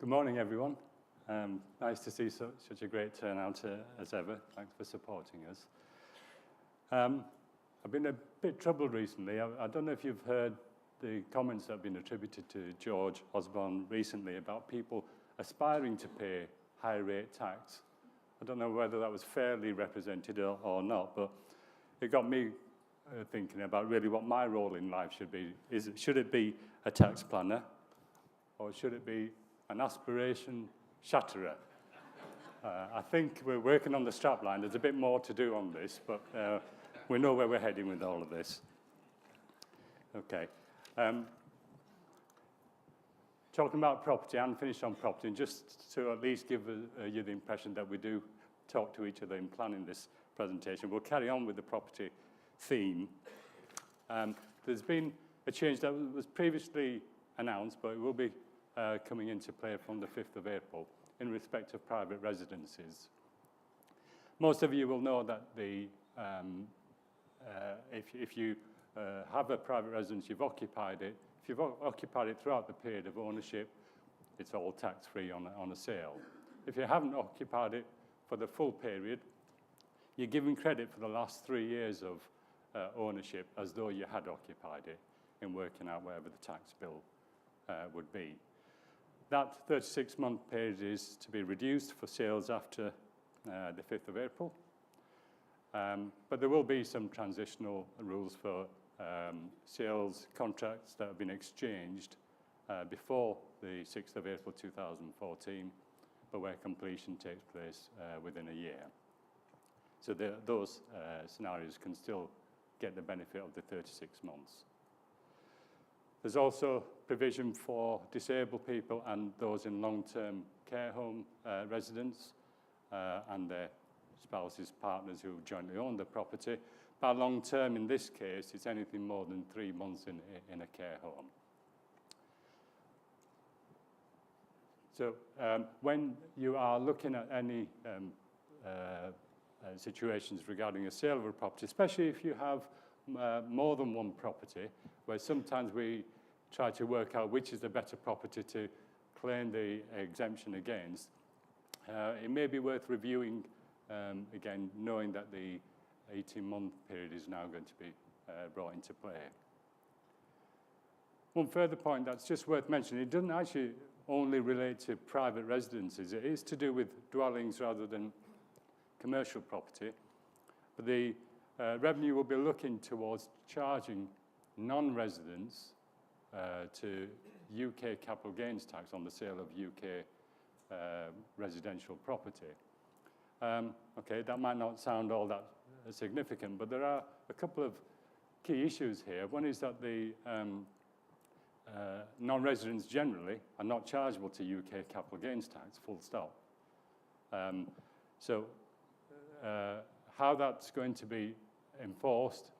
Good morning, everyone. Nice to see such a great turnout as ever. Thanks for supporting us. I've been a bit troubled recently. I don't know if you've heard the comments that have been attributed to George Osborne recently about people aspiring to pay high rate tax. I don't know whether that was fairly represented or not, but it got me thinking about really what my role in life should be. Should it be a tax planner, or should it be an aspiration shatterer? I think we're working on the strapline. There's a bit more to do on this, but we know where we're heading with all of this. Okay. Talking about property and finish on property, and just to at least give you the impression that we do talk to each other in planning this presentation, we'll carry on with the property theme. There's been a change that was previously announced, but it will be coming into play from the 5th of April in respect of private residences. Most of you will know that if you have a private residence, you've occupied it. If you've occupied it throughout the period of ownership, it's all tax-free on a sale. If you haven't occupied it for the full period, you're given credit for the last 3 years of ownership as though you had occupied it in working out whatever the tax bill would be. That 36-month period is to be reduced for sales after the 5th of April. But there will be some transitional rules for sales contracts that have been exchanged before the 6th of April 2014, but where completion takes place within a year. So those scenarios can still get the benefit of the 36 months. There's also provision for disabled people and those in long-term care home residents and their spouses, partners who jointly own the property. By long-term, in this case, it's anything more than 3 months in a care home. So when you are looking at any situations regarding a sale of a property, especially if you have more than one property, where sometimes we try to work out which is the better property to claim the exemption against, it may be worth reviewing, again, knowing that the 18-month period is now going to be brought into play. One further point that's just worth mentioning, it doesn't actually only relate to private residences. It is to do with dwellings rather than commercial property. But the revenue will be looking towards charging non-residents to UK capital gains tax on the sale of UK residential property. Okay, that might not sound all that significant, but there are a couple of key issues here. One is that the non-residents generally are not chargeable to UK capital gains tax, full stop. So how that's going to be enforced,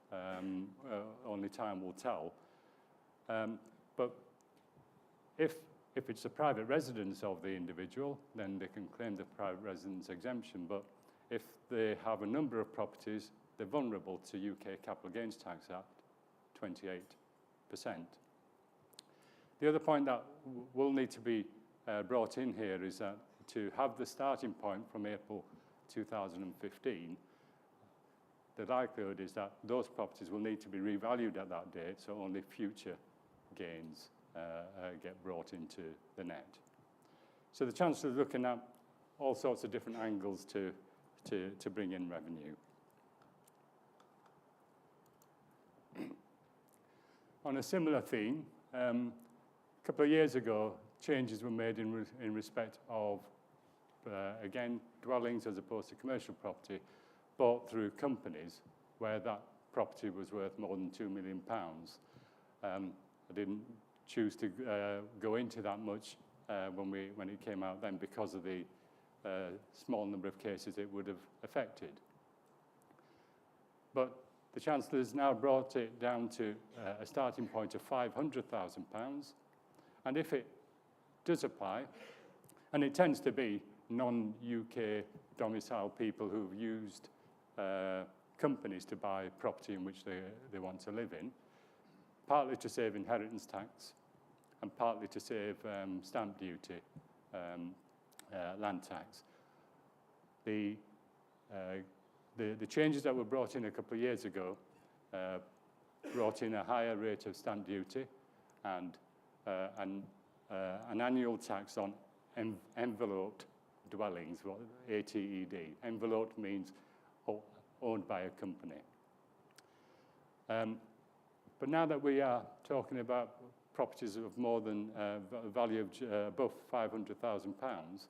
only time will tell. But if it's a private residence of the individual, then they can claim the private residence exemption. But if they have a number of properties, they're vulnerable to UK Capital Gains Tax at 28%. The other point that will need to be brought in here is that to have the starting point from April 2015, the likelihood is that those properties will need to be revalued at that date, so only future gains get brought into the net. So the Chancellor is looking at all sorts of different angles to bring in revenue. On a similar theme, a couple of years ago, changes were made in respect of, again, dwellings as opposed to commercial property bought through companies where that property was worth more than £2 million. I didn't choose to go into that much when it came out then because of the small number of cases it would have affected. But the Chancellor has now brought it down to a starting point of £500,000. And if it does apply, and it tends to be non-UK domiciled people who've used companies to buy property in which they want to live in, partly to save inheritance tax and partly to save stamp duty land tax. The changes that were brought in a couple of years ago brought in a higher rate of stamp duty and an annual tax on enveloped dwellings, what ATED. Enveloped means owned by a company. But now that we are talking about properties of more than a value of above £500,000,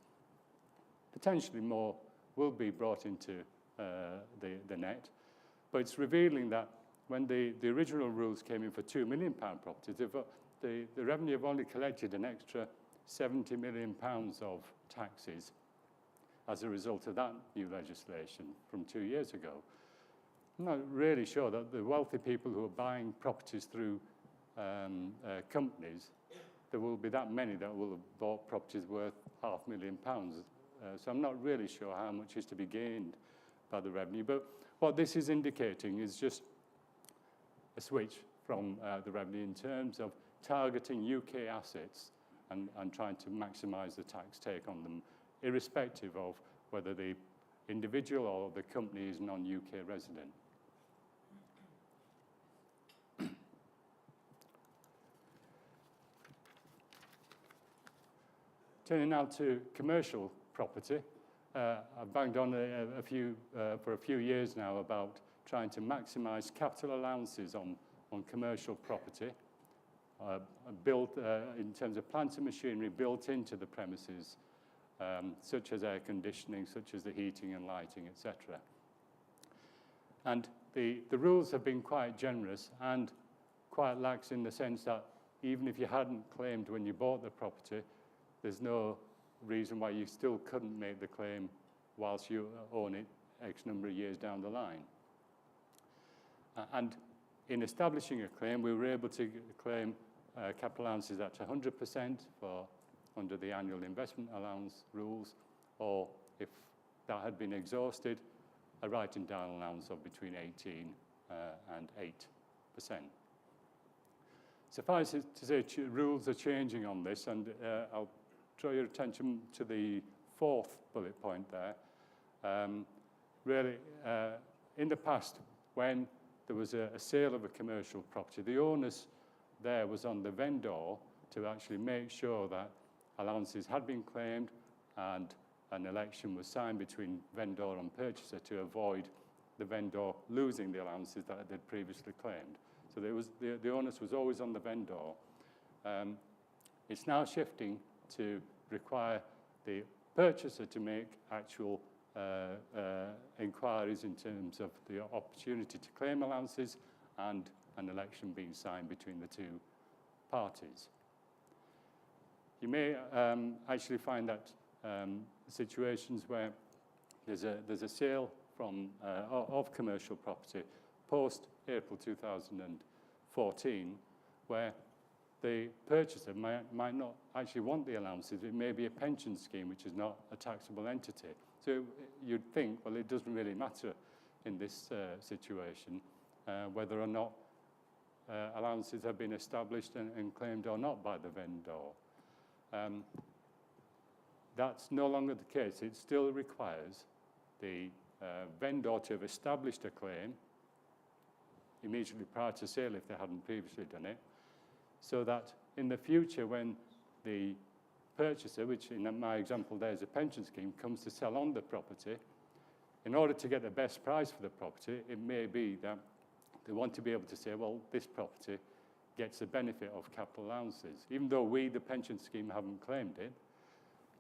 potentially more will be brought into the net. But it's revealing that when the original rules came in for £2 million properties, the revenue have only collected an extra £70 million of taxes as a result of that new legislation from 2 years ago. I'm not really sure that the wealthy people who are buying properties through companies, there will be that many that will have bought properties worth £500,000. So I'm not really sure how much is to be gained by the revenue. But what this is indicating is just a switch from the revenue in terms of targeting UK assets and trying to maximise the tax take on them, irrespective of whether the individual or the company is non-UK resident. Turning now to commercial property, I've banged on for a few years now about trying to maximise capital allowances on commercial property, built in terms of plant and machinery built into the premises, such as air conditioning, such as the heating and lighting, etc. And the rules have been quite generous and quite lax in the sense that even if you hadn't claimed when you bought the property, there's no reason why you still couldn't make the claim whilst you own it X number of years down the line. And in establishing a claim, we were able to claim capital allowances at 100% under the annual investment allowance rules, or if that had been exhausted, a writing down allowance of between 18 and 8%. Suffice it to say, rules are changing on this, and I'll draw your attention to the fourth bullet point there. Really, in the past, when there was a sale of a commercial property, the onus there was on the vendor to actually make sure that allowances had been claimed and an election was signed between vendor and purchaser to avoid the vendor losing the allowances that they'd previously claimed. So the onus was always on the vendor. It's now shifting to require the purchaser to make actual inquiries in terms of the opportunity to claim allowances and an election being signed between the two parties. You may actually find that situations where there's a sale of commercial property post April 2014, where the purchaser might not actually want the allowances. It may be a pension scheme, which is not a taxable entity. So you'd think, well, it doesn't really matter in this situation whether or not allowances have been established and claimed or not by the vendor. That's no longer the case. It still requires the vendor to have established a claim immediately prior to sale if they hadn't previously done it, so that in the future when the purchaser, which in my example there is a pension scheme, comes to sell on the property, in order to get the best price for the property, it may be that they want to be able to say, well, this property gets the benefit of capital allowances. Even though we, the pension scheme, haven't claimed it,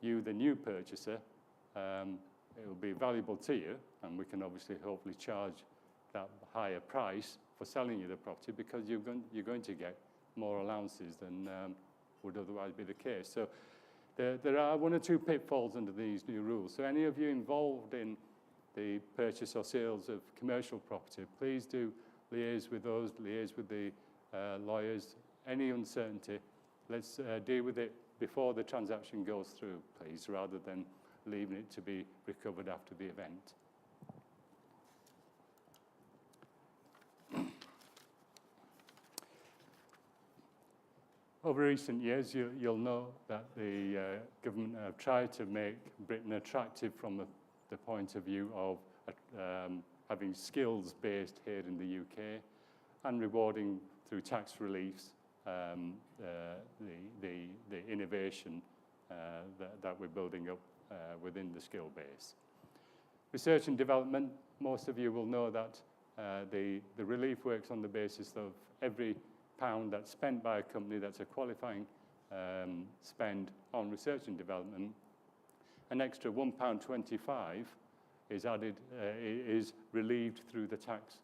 you, the new purchaser, it will be valuable to you, and we can obviously hopefully charge that higher price for selling you the property because you're going to get more allowances than would otherwise be the case. So there are one or two pitfalls under these new rules. So any of you involved in the purchase or sales of commercial property, please do liaise with those, liaise with the lawyers. Any uncertainty, let's deal with it before the transaction goes through, please, rather than leaving it to be recovered after the event. Over recent years, you'll know that the government have tried to make Britain attractive from the point of view of having skills based here in the UK and rewarding through tax reliefs the innovation that we're building up within the skill base. Research and development, most of you will know that the relief works on the basis of every pound that's spent by a company that's a qualifying spend on research and development, an extra £1.25 is added, is relieved through the tax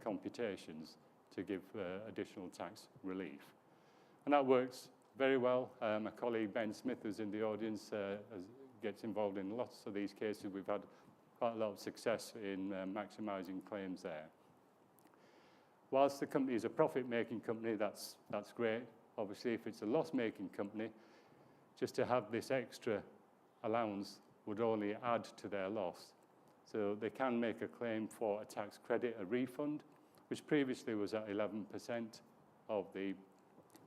computations to give additional tax relief. And that works very well. My colleague Ben Smith, who's in the audience, gets involved in lots of these cases. We've had quite a lot of success in maximising claims there. Whilst the company is a profit-making company, that's great. Obviously, if it's a loss-making company, just to have this extra allowance would only add to their loss. So they can make a claim for a tax credit, a refund, which previously was at 11% of the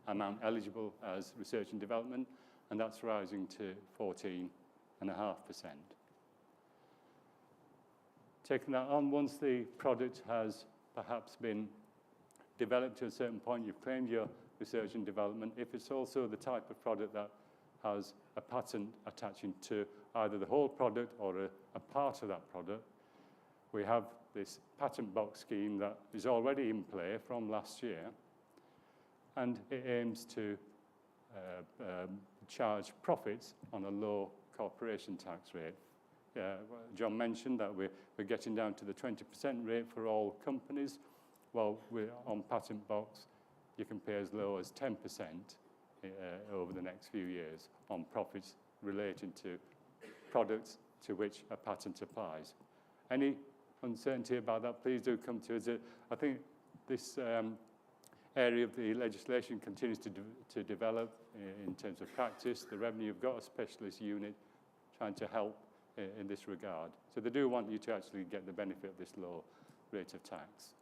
amount eligible as research and development, and that's rising to 14.5%. Taking that on, once the product has perhaps been developed to a certain point, you've claimed your research and development. If it's also the type of product that has a patent attaching to either the whole product or a part of that product, we have this patent box scheme that is already in play from last year, and it aims to charge profits on a low corporation tax rate. John mentioned that we're getting down to the 20% rate for all companies. Well, on patent box, you can pay as low as 10% over the next few years on profits relating to products to which a patent applies. Any uncertainty about that, please do come to us. I think this area of the legislation continues to develop in terms of practice. The revenue have got a specialist unit trying to help in this regard. So they do want you to actually get the benefit of this low rate of tax.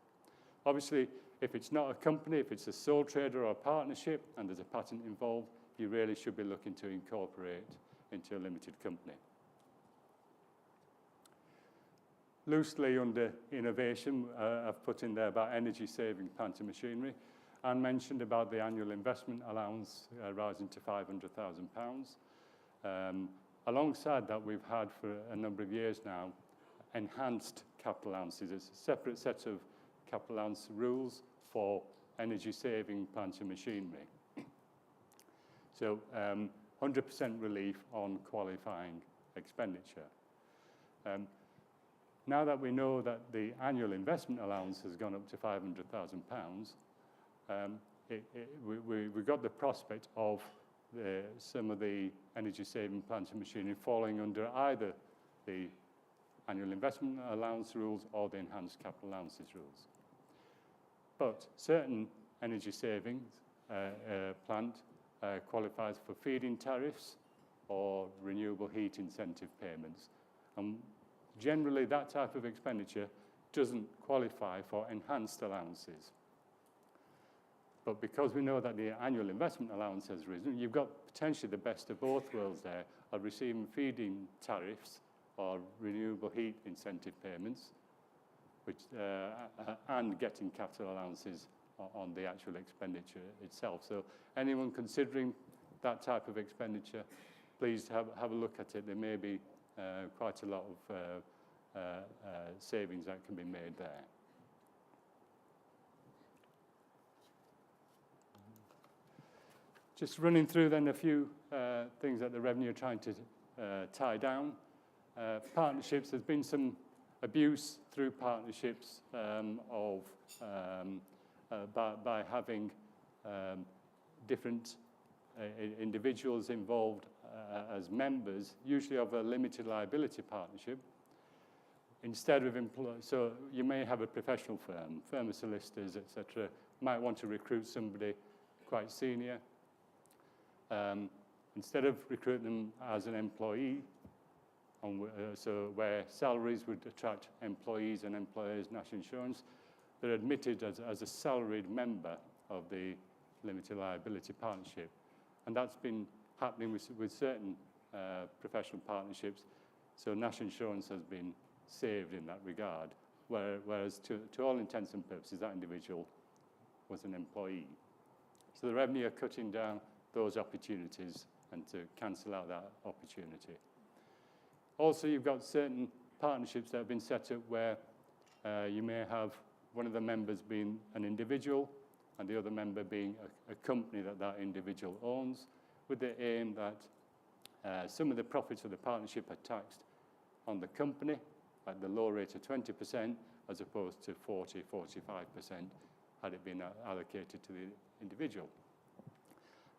Obviously, if it's not a company, if it's a sole trader or a partnership and there's a patent involved, you really should be looking to incorporate into a limited company. Loosely under innovation, I've put in there about energy-saving plant and machinery, and mentioned about the annual investment allowance rising to £500,000. Alongside that, we've had for a number of years now enhanced capital allowances. It's a separate set of capital allowance rules for energy-saving plant and machinery. So 100% relief on qualifying expenditure. Now that we know that the annual investment allowance has gone up to £500,000, we got the prospect of some of the energy-saving plant and machinery falling under either the annual investment allowance rules or the enhanced capital allowances rules. But certain energy savings plant qualifies for feed-in tariffs or renewable heat incentive payments. And generally, that type of expenditure doesn't qualify for enhanced allowances. But because we know that the annual investment allowance has risen, you've got potentially the best of both worlds there of receiving feed-in tariffs or renewable heat incentive payments, which, and getting capital allowances on the actual expenditure itself. So anyone considering that type of expenditure, please have a look at it. There may be quite a lot of savings that can be made there. Just running through then a few things that the revenue are trying to tie down. Partnerships, there's been some abuse through partnerships by having different individuals involved as members, usually of a limited liability partnership, instead of so you may have a professional firm of solicitors, etc., might want to recruit somebody quite senior. Instead of recruiting them as an employee, so where salaries would attract employees and employers' national insurance, they're admitted as a salaried member of the limited liability partnership. And that's been happening with certain professional partnerships. So national insurance has been saved in that regard, whereas to all intents and purposes, that individual was an employee. So the revenue are cutting down those opportunities and to cancel out that opportunity. Also, you've got certain partnerships that have been set up where you may have one of the members being an individual and the other member being a company that individual owns, with the aim that some of the profits of the partnership are taxed on the company at the low rate of 20% as opposed to 40, 45% had it been allocated to the individual.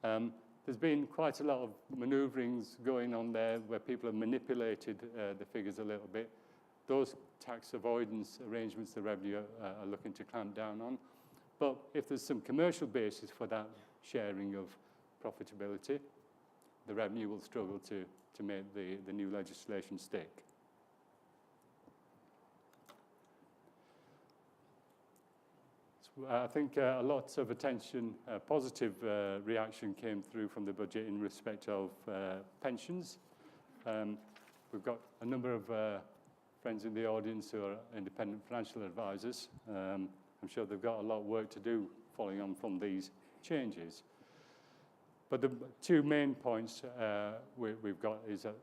There's been quite a lot of manoeuvrings going on there where people have manipulated the figures a little bit. Those tax avoidance arrangements the revenue are looking to clamp down on. But if there's some commercial basis for that sharing of profitability, the revenue will struggle to make the new legislation stick. I think a lot of attention, positive reaction came through from the budget in respect of pensions. We've got a number of friends in the audience who are independent financial advisors. I'm sure they've got a lot of work to do following on from these changes. But the two main points we've got is that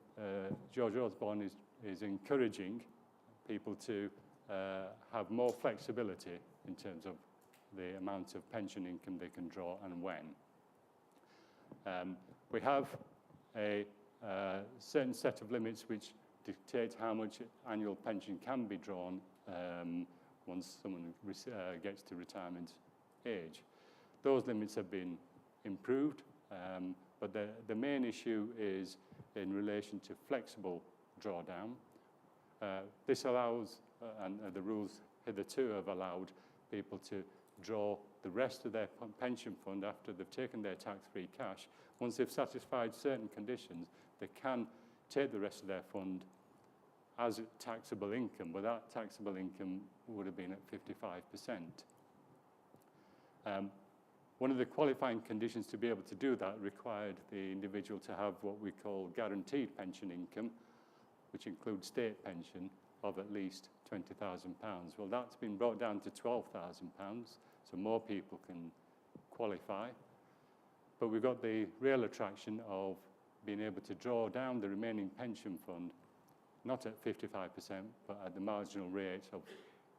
George Osborne is encouraging people to have more flexibility in terms of the amount of pension income they can draw and when. We have a certain set of limits which dictate how much annual pension can be drawn once someone gets to retirement age. Those limits have been improved, but the main issue is in relation to flexible drawdown. This allows, and the rules hitherto have allowed people to draw the rest of their pension fund after they've taken their tax-free cash. Once they've satisfied certain conditions, they can take the rest of their fund as taxable income, but that taxable income would have been at 55%. One of the qualifying conditions to be able to do that required the individual to have what we call guaranteed pension income, which includes state pension, of at least £20,000. Well, that's been brought down to £12,000, so more people can qualify. But we've got the real attraction of being able to draw down the remaining pension fund, not at 55%, but at the marginal rate of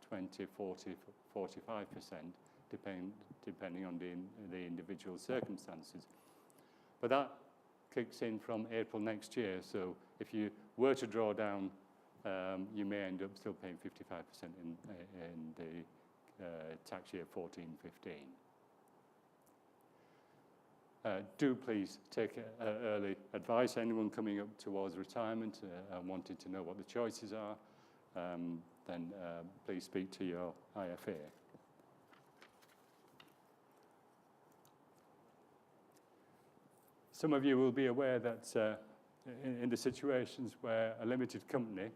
20, 40, 45%, depending on the individual circumstances. But that kicks in from April next year, so if you were to draw down, you may end up still paying 55% in the tax year 14-15. Do please take early advice. Anyone coming up towards retirement and wanting to know what the choices are, then please speak to your IFA. Some of you will be aware that in the situations where a limited company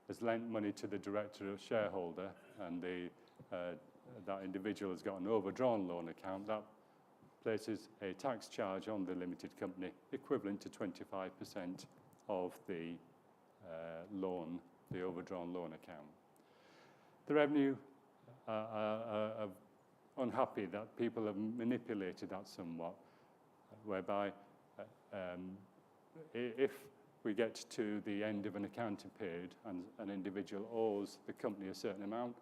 has lent money to the director or shareholder and that individual has got an overdrawn loan account, that places a tax charge on the limited company equivalent to 25% of the loan, the overdrawn loan account. The revenue are unhappy that people have manipulated that somewhat, whereby if we get to the end of an accounting period and an individual owes the company a certain amount,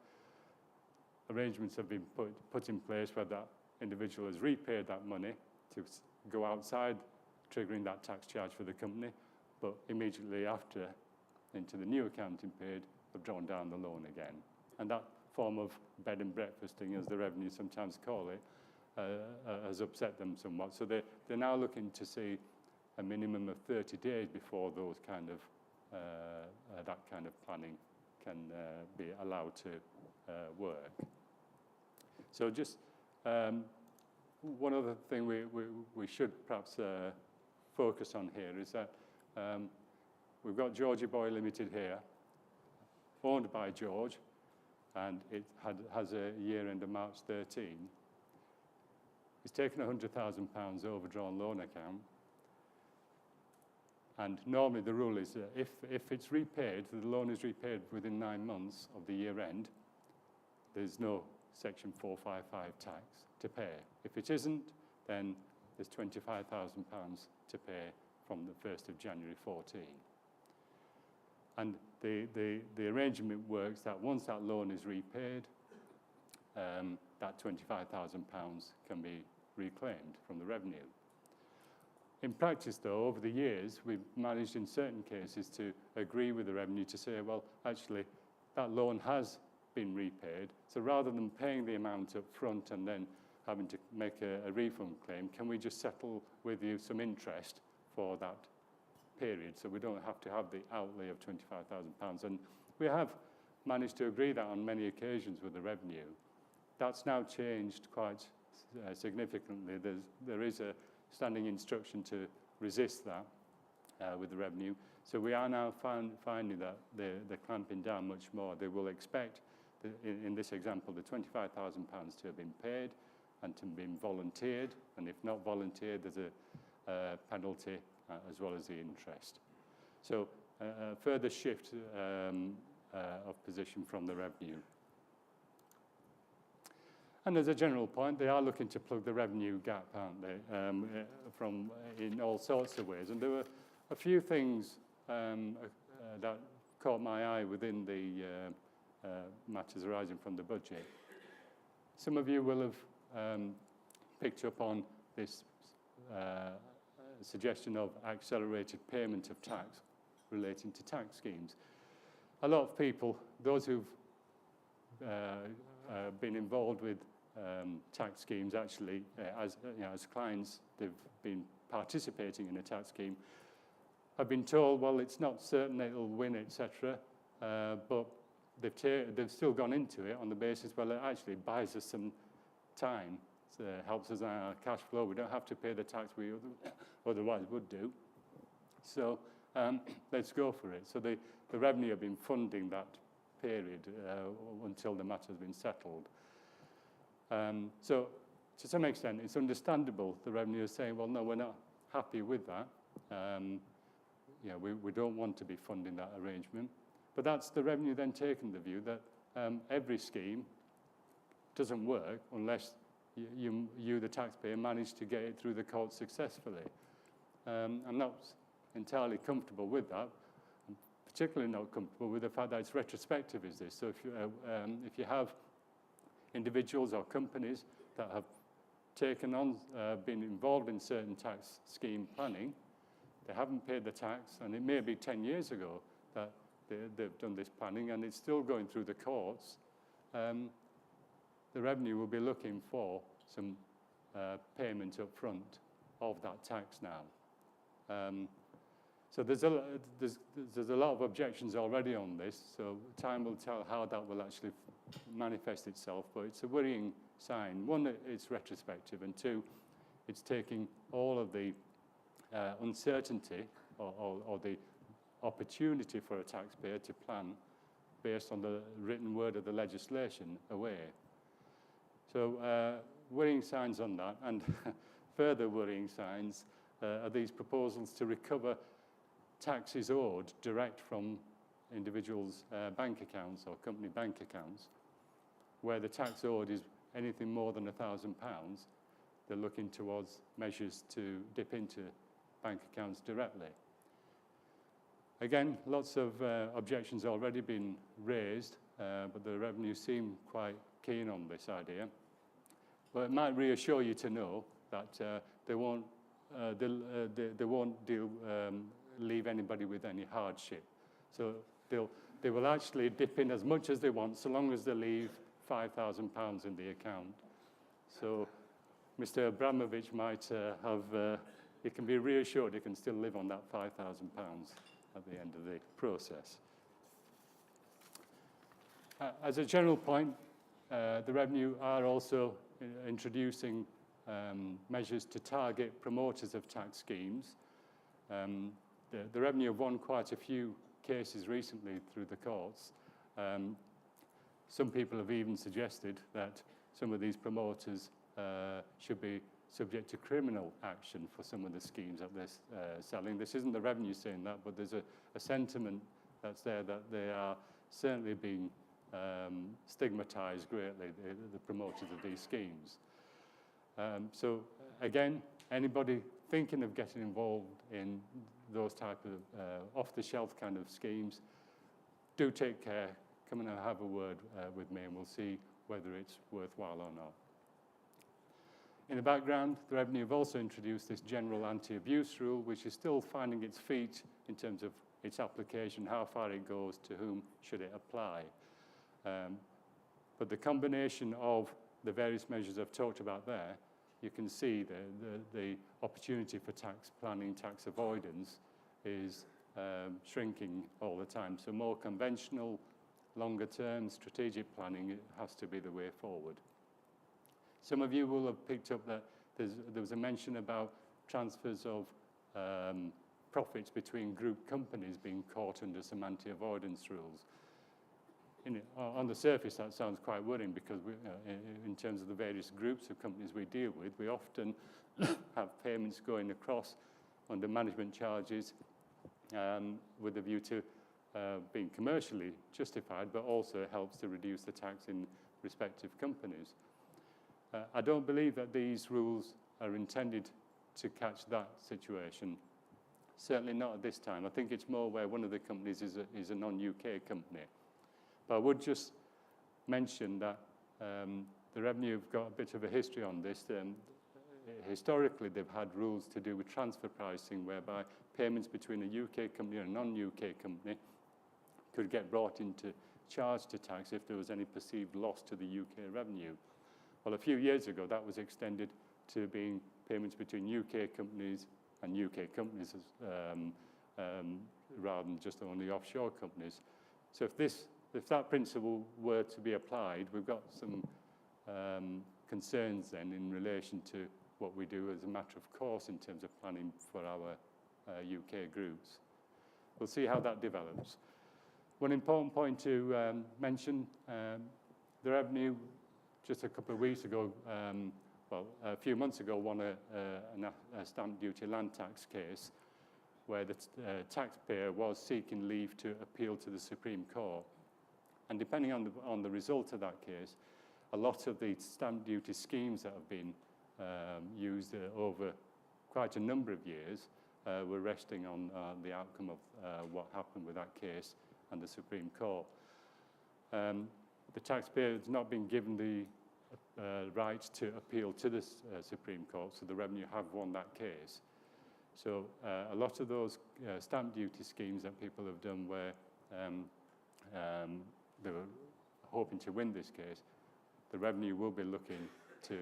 arrangements have been put in place where that individual has repaid that money to go outside, triggering that tax charge for the company, but immediately after, into the new accounting period, have drawn down the loan again. And that form of bed and breakfasting, as the revenue sometimes call it, has upset them somewhat. So they're now looking to see a minimum of 30 days before those kind of that kind of planning can be allowed to work. So just one other thing we should perhaps focus on here is that we've got Georgie Boy Limited here, owned by George, and it has a year end of March 13. He's taken a £100,000 overdrawn loan account, and normally the rule is that if it's repaid, the loan is repaid within 9 months of the year end, there's no Section 455 tax to pay. If it isn't, then there's £25,000 to pay from the 1st of January 14. And the arrangement works that once that loan is repaid, that £25,000 can be reclaimed from the revenue. In practice, though, over the years, we've managed in certain cases to agree with the revenue to say, well, actually, that loan has been repaid, so rather than paying the amount up front and then having to make a refund claim, can we just settle with you some interest for that period, so we don't have to have the outlay of £25,000. And we have managed to agree that on many occasions with the revenue. That's now changed quite significantly. There is a standing instruction to resist that with the revenue. So we are now finding that they're clamping down much more. They will expect, in this example, the £25,000 to have been paid and to have been volunteered. And if not volunteered, there's a penalty as well as the interest. So a further shift of position from the revenue. And as a general point, they are looking to plug the revenue gap, aren't they, from in all sorts of ways. And there were a few things that caught my eye within the matters arising from the budget. Some of you will have picked up on this suggestion of accelerated payment of tax relating to tax schemes. A lot of people, those who've been involved with tax schemes, actually, as clients, they've been participating in a tax scheme, have been told, well, it's not certain it'll win, etc., but they've still gone into it on the basis, well, it actually buys us some time, helps us on our cash flow. We don't have to pay the tax we otherwise would do. So let's go for it. So the revenue have been funding that period until the matter has been settled. So to some extent, it's understandable the revenue is saying, well, no, we're not happy with that. We don't want to be funding that arrangement. But that's the revenue then taking the view that every scheme doesn't work unless you, the taxpayer, manage to get it through the court successfully. I'm not entirely comfortable with that. I'm particularly not comfortable with the fact that it's retrospective, is this. So if you have individuals or companies that have taken on, been involved in certain tax scheme planning, they haven't paid the tax, and it may be 10 years ago that they've done this planning, and it's still going through the courts, the revenue will be looking for some payment up front of that tax now. So there's a lot of objections already on this, so time will tell how that will actually manifest itself, but it's a worrying sign. One, it's retrospective, and two, it's taking all of the uncertainty or the opportunity for a taxpayer to plan based on the written word of the legislation away. So worrying signs on that, and further worrying signs are these proposals to recover taxes owed direct from individuals' bank accounts or company bank accounts, where the tax owed is anything more than £1,000. They're looking towards measures to dip into bank accounts directly. Again, lots of objections already been raised, but the revenue seem quite keen on this idea. But it might reassure you to know that they won't leave anybody with any hardship. So they will actually dip in as much as they want, so long as they leave £5,000 in the account. So Mr. Abramovich might he can be reassured he can still live on that £5,000 at the end of the process. As a general point, the revenue are also introducing measures to target promoters of tax schemes. The revenue have won quite a few cases recently through the courts. Some people have even suggested that some of these promoters should be subject to criminal action for some of the schemes that they're selling. This isn't the revenue saying that, but there's a sentiment that's there that they are certainly being stigmatized greatly, the promoters of these schemes. So again, anybody thinking of getting involved in those type of off-the-shelf kind of schemes, do take care, come and have a word with me, and we'll see whether it's worthwhile or not. In the background, the Revenue have also introduced this general anti-abuse rule, which is still finding its feet in terms of its application, how far it goes, to whom should it apply. But the combination of the various measures I've talked about there, you can see the opportunity for tax planning, tax avoidance is shrinking all the time. So more conventional, longer-term strategic planning has to be the way forward. Some of you will have picked up that there was a mention about transfers of profits between group companies being caught under some anti-avoidance rules. On the surface, that sounds quite worrying because in terms of the various groups of companies we deal with, we often have payments going across under management charges with a view to being commercially justified, but also helps to reduce the tax in respective companies. I don't believe that these rules are intended to catch that situation. Certainly not at this time. I think it's more where one of the companies is a non-UK company. But I would just mention that the Revenue have got a bit of a history on this. Historically, they've had rules to do with transfer pricing, whereby payments between a UK company and a non-UK company could get brought into charge to tax if there was any perceived loss to the UK revenue. Well, a few years ago, that was extended to being payments between UK companies and UK companies rather than just only offshore companies. So if that principle were to be applied, we've got some concerns then in relation to what we do as a matter of course in terms of planning for our UK groups. We'll see how that develops. One important point to mention, the Revenue just a couple of weeks ago, well, a few months ago, won a stamp duty land tax case where the taxpayer was seeking leave to appeal to the Supreme Court. And depending on the result of that case, a lot of the stamp duty schemes that have been used over quite a number of years were resting on the outcome of what happened with that case and the Supreme Court. The taxpayer has not been given the right to appeal to the Supreme Court, so the Revenue have won that case. So a lot of those stamp duty schemes that people have done where they were hoping to win this case, the Revenue will be looking to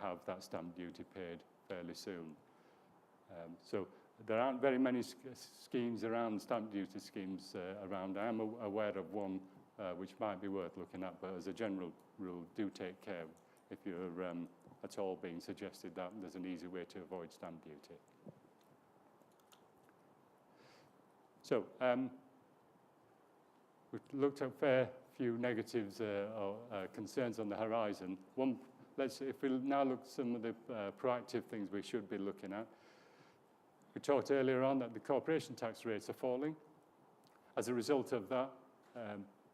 have that stamp duty paid fairly soon. So there aren't very many schemes around, stamp duty schemes around. I am aware of one which might be worth looking at, but as a general rule, do take care if you're at all being suggested that there's an easy way to avoid stamp duty. So we've looked at a fair few negatives or concerns on the horizon. If we now look at some of the proactive things we should be looking at. We talked earlier on that the corporation tax rates are falling. As a result of that,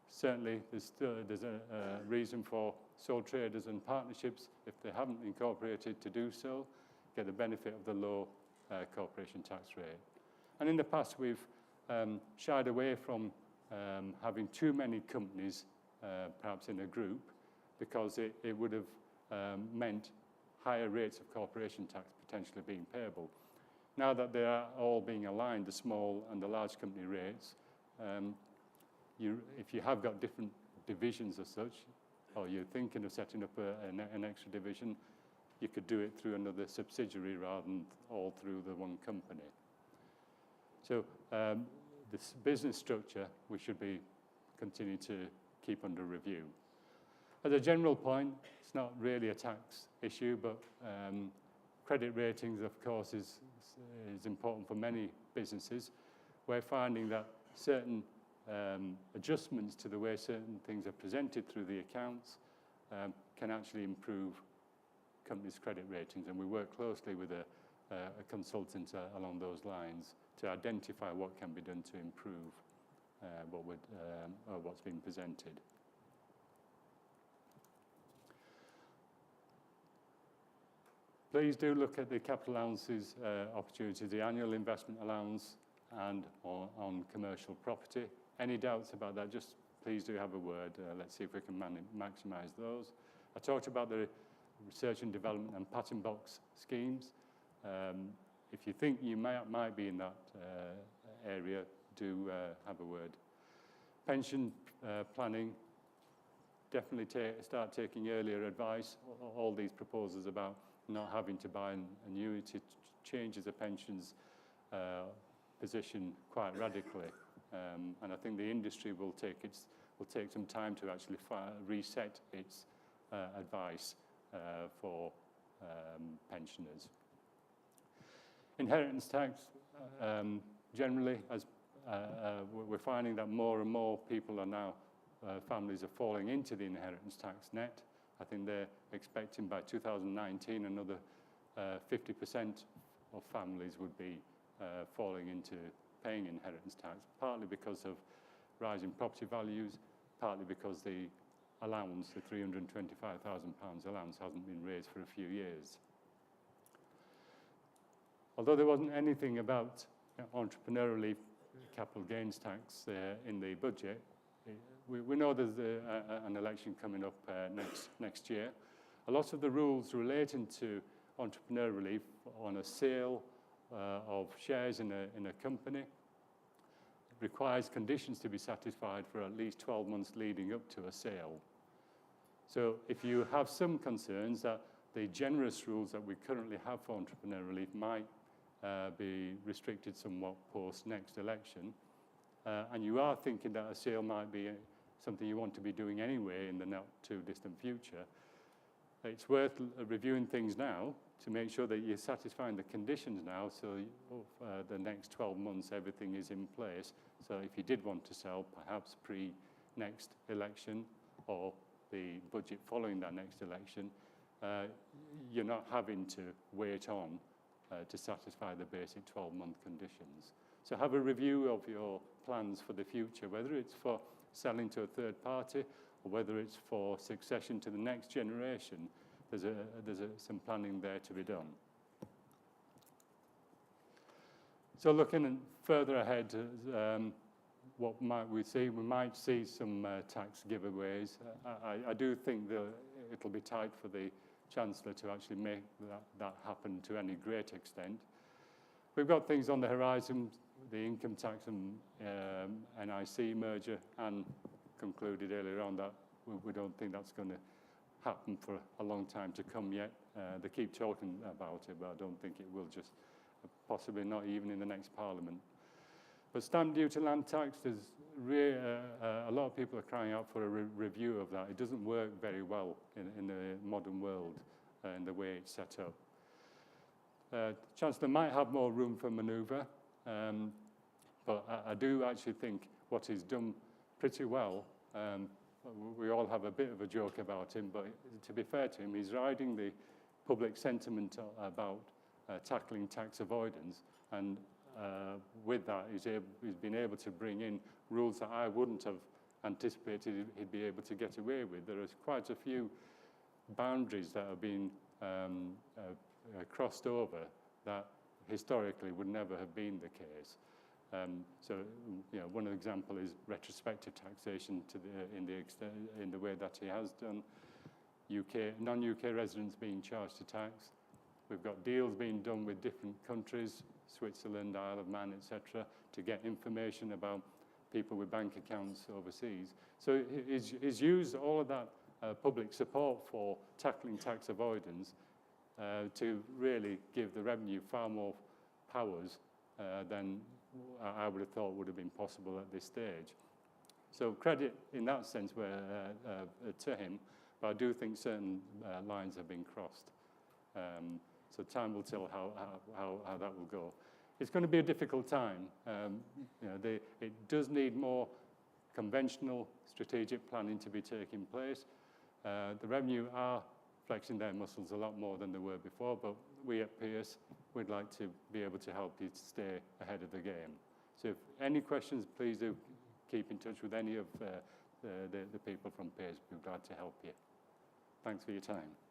certainly there's a reason for sole traders and partnerships, if they haven't incorporated, to do so, get the benefit of the low corporation tax rate. And in the past, we've shied away from having too many companies, perhaps in a group, because it would have meant higher rates of corporation tax potentially being payable. Now that they are all being aligned, the small and the large company rates, if you have got different divisions as such, or you're thinking of setting up an extra division, you could do it through another subsidiary rather than all through the one company. So this business structure we should be continuing to keep under review. As a general point, it's not really a tax issue, but credit ratings, of course, is important for many businesses. We're finding that certain adjustments to the way certain things are presented through the accounts can actually improve companies' credit ratings, and we work closely with a consultant along those lines to identify what can be done to improve what's been presented. Please do look at the capital allowances opportunities, the annual investment allowance, and on commercial property. Any doubts about that, just please do have a word. Let's see if we can maximise those. I talked about the research and development and patent box schemes. If you think you might be in that area, do have a word. Pension planning, definitely start taking earlier advice. All these proposals about not having to buy an annuity changes the pensions position quite radically, and I think the industry will take some time to actually reset its advice for pensioners. Inheritance tax, generally, as we're finding that more and more people are now, families are falling into the inheritance tax net. I think they're expecting by 2019 another 50% of families would be falling into paying inheritance tax, partly because of rising property values, partly because the allowance, the £325,000 allowance, hasn't been raised for a few years. Although there wasn't anything about entrepreneur relief, capital gains tax in the budget, we know there's an election coming up next year. A lot of the rules relating to entrepreneur relief on a sale of shares in a company requires conditions to be satisfied for at least 12 months leading up to a sale. So if you have some concerns that the generous rules that we currently have for entrepreneur relief might be restricted somewhat post next election, and you are thinking that a sale might be something you want to be doing anyway in the not too distant future, it's worth reviewing things now to make sure that you're satisfying the conditions now, so the next 12 months everything is in place. So if you did want to sell, perhaps pre-next election or the budget following that next election, you're not having to wait on to satisfy the basic 12-month conditions. So have a review of your plans for the future, whether it's for selling to a third party or whether it's for succession to the next generation. There's some planning there to be done. So looking further ahead, what might we see? We might see some tax giveaways. I do think that it'll be tight for the Chancellor to actually make that happen to any great extent. We've got things on the horizon, the income tax and NIC merger, and concluded earlier on that we don't think that's going to happen for a long time to come yet. They keep talking about it, but I don't think it will, just possibly not even in the next Parliament. But stamp duty, land tax, there's a lot of people are crying out for a review of that. It doesn't work very well in the modern world in the way it's set up. Chancellor might have more room for manoeuvre, but I do actually think what he's done pretty well. We all have a bit of a joke about him, but to be fair to him, he's riding the public sentiment about tackling tax avoidance, and with that, he's been able to bring in rules that I wouldn't have anticipated he'd be able to get away with. There is quite a few boundaries that have been crossed over that historically would never have been the case. So, one example is retrospective taxation in the way that he has done. Non-UK residents being charged to tax. We've got deals being done with different countries, Switzerland, Isle of Man, etc., to get information about people with bank accounts overseas. So he's used all of that public support for tackling tax avoidance to really give the revenue far more powers than I would have thought would have been possible at this stage. So credit in that sense to him, but I do think certain lines have been crossed. So time will tell how that will go. It's going to be a difficult time. It does need more conventional strategic planning to be taking place. The revenue are flexing their muscles a lot more than they were before, but we at Pierce, we'd like to be able to help you to stay ahead of the game. So if any questions, please do keep in touch with any of the people from Pierce. We're glad to help you. Thanks for your time.